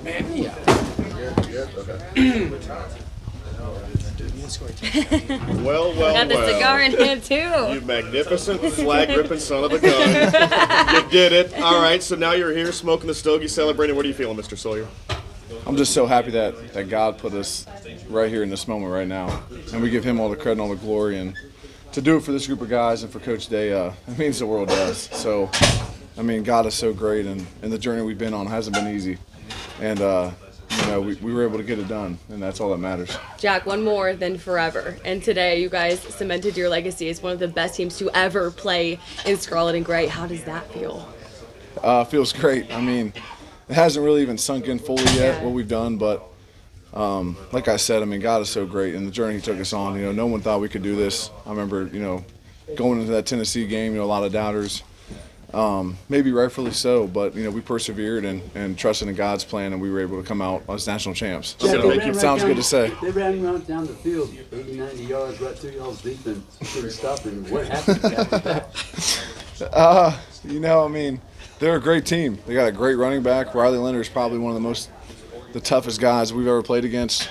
Man, yeah. Well, Got the cigar in hand too. You magnificent flag-ripping son of a gun. You did it. All right, so now you're here smoking the stogie, celebrating. What are you feeling, Mr. Sawyer? I'm just so happy that God put us right here in this moment right now. And we give him all the credit and all the glory. And to do it for this group of guys and for Coach Day, it means the world to us. So, I mean, God is so great, and the journey we've been on hasn't been easy. And, we were able to get it done, and that's all that matters. Jack, one more than forever. And today you guys cemented your legacy as one of the best teams to ever play in Scarlet and Gray. How does that feel? Feels great. I mean, it hasn't really even sunk in fully yet what we've done, but like I said, I mean, God is so great, and the journey he took us on, no one thought we could do this. I remember, going into that Tennessee game, a lot of doubters. Maybe rightfully so, but we persevered and trusted in God's plan, and we were able to come out as national champs. Sounds good to say. They ran around down the field, 80, 90 yards, right through y'all's deep, and couldn't stop him. What happened after that? I mean, they're a great team. They got a great running back. Riley Leonard is probably one of the toughest guys we've ever played against,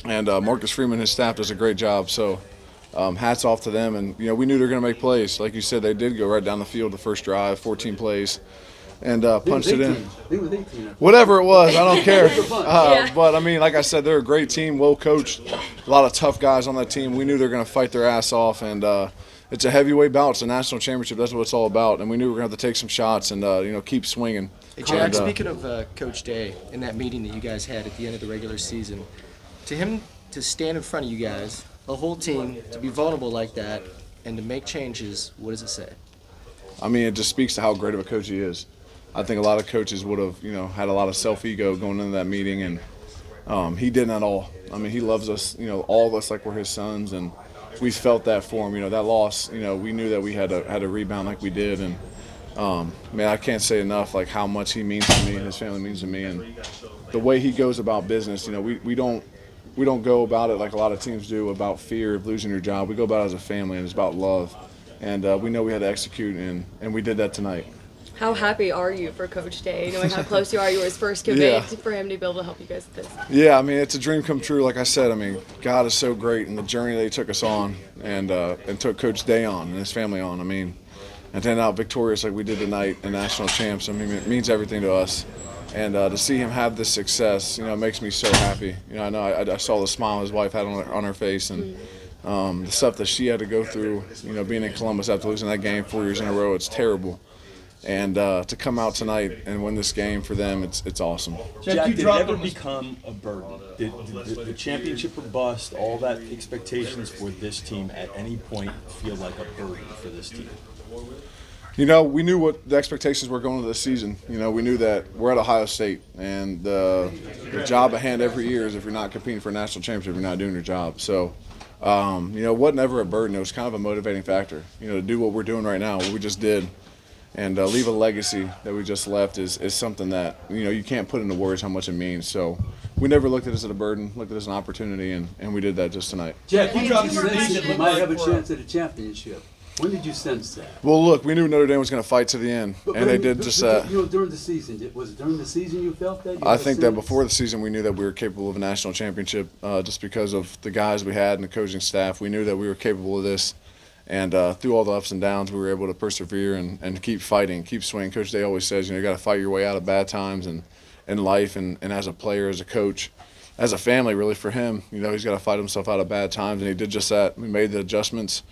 and Marcus Freeman, his staff, does a great job. So. Hats off to them, and we knew they were going to make plays. Like you said, they did go right down the field the first drive, 14 plays, and punched it in. Whatever it was, I don't care. But I mean, like I said, they're a great team, well coached, a lot of tough guys on that team. We knew they were going to fight their ass off, and it's a heavyweight bout. It's a national championship. That's what it's all about. And we knew we were going to have to take some shots and keep swinging. Hey, Jack, speaking of Coach Day in that meeting that you guys had at the end of the regular season, to him to stand in front of you guys, a whole team, to be vulnerable like that and to make changes, what does it say? I mean, it just speaks to how great of a coach he is. I think a lot of coaches would have, had a lot of self-ego going into that meeting, and he didn't at all. I mean, he loves us, all of us like we're his sons, and we felt that for him. That loss, we knew that we had to rebound like we did, and man, I can't say enough like how much he means to me and his family means to me, and the way he goes about business. We don't go about it like a lot of teams do about fear of losing your job. We go about it as a family, and it's about love. And we know we had to execute, and we did that tonight. How happy are you for Coach Day, knowing how close you are? You were his first commit for him to be able to help you guys with this. Yeah, I mean, it's a dream come true. Like I said, I mean, God is so great, and the journey that he took us on and took Coach Day on and his family on. I mean, and to end out victorious like we did tonight and national champs, I mean, it means everything to us. And to see him have this success, it makes me so happy. I know I saw the smile his wife had on her face, and the stuff that she had to go through, being in Columbus after losing that game 4 years in a row, it's terrible. And to come out tonight and win this game for them, it's awesome. Jack, did it ever become a burden? Did the championship or bust, all that expectations for this team at any point feel like a burden for this team? We knew what the expectations were going into the season. We knew that we're at Ohio State, and the job at hand every year is if you're not competing for a national championship, you're not doing your job. So, it wasn't ever a burden. It was kind of a motivating factor, to do what we're doing right now, what we just did, and leave a legacy that we just left is something that, you can't put into words how much it means. So we never looked at it as a burden, looked at it as an opportunity, and we did that just tonight. Jack, you dropped your name. You might have a chance at a championship. When did you sense that? Well, look, we knew Notre Dame was going to fight to the end, and they did just that. During the season, was it during the season you felt that? I think that before the season we knew that we were capable of a national championship just because of the guys we had and the coaching staff. We knew that we were capable of this, and through all the ups and downs, we were able to persevere and keep fighting, keep swinging. Coach Day always says, you got to fight your way out of bad times and in life, and as a player, as a coach, as a family, really for him, he's got to fight himself out of bad times, and he did just that. We made the adjustments,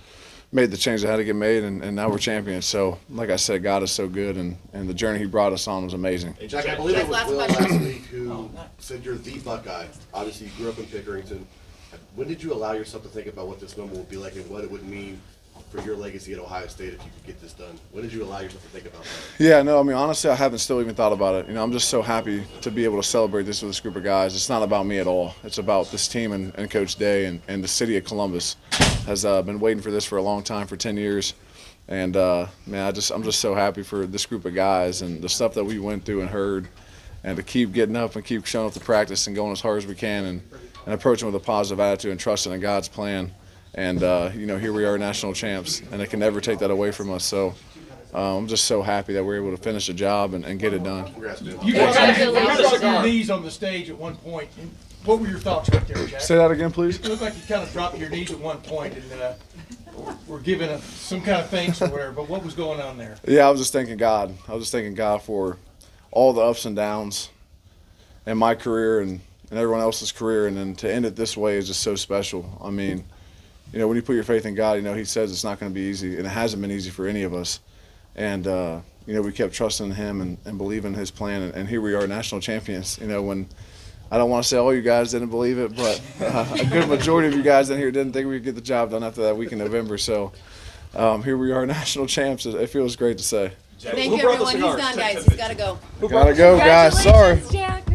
made the change that had to get made, and now we're champions. So, like I said, God is so good, and the journey he brought us on was amazing. Hey, Jack, I believe it was Will last week who said you're the Buckeye. Obviously, you grew up in Pickerington. When did you allow yourself to think about what this moment would be like and what it would mean for your legacy at Ohio State if you could get this done? When did you allow yourself to think about that? Yeah, no, I mean, honestly, I haven't still even thought about it. I'm just so happy to be able to celebrate this with this group of guys. It's not about me at all. It's about this team and Coach Day and the city of Columbus has been waiting for this for a long time, for 10 years. And, man, I'm just so happy for this group of guys and the stuff that we went through and heard, and to keep getting up and keep showing up to practice and going as hard as we can and approaching with a positive attitude and trusting in God's plan. And, here we are, national champs, and they can never take that away from us. So I'm just so happy that we're able to finish the job and get it done. Congrats, man. You guys Congratulations. dropped your knees on the stage at one point. And what were your thoughts right there, Jack? Say that again, please. It looked like you kind of dropped your knees at one point and were given some kind of thanks or whatever. But what was going on there? Yeah, I was just thanking God. I was just thanking God for all the ups and downs in my career and everyone else's career, and then to end it this way is just so special. I mean, you know, when you put your faith in God, you know, He says it's not going to be easy, and it hasn't been easy for any of us. And, you know, we kept trusting in Him and believing His plan, and here we are, national champions. You know, when I don't want to say all you guys didn't believe it, but a good majority of you guys in here didn't think we could get the job done after that week in November. So here we are, national champs. It feels great to say. Thank you, everyone. He's gone, guys. He's got to go. Gotta go, guys. Sorry. Congratulations, Jack.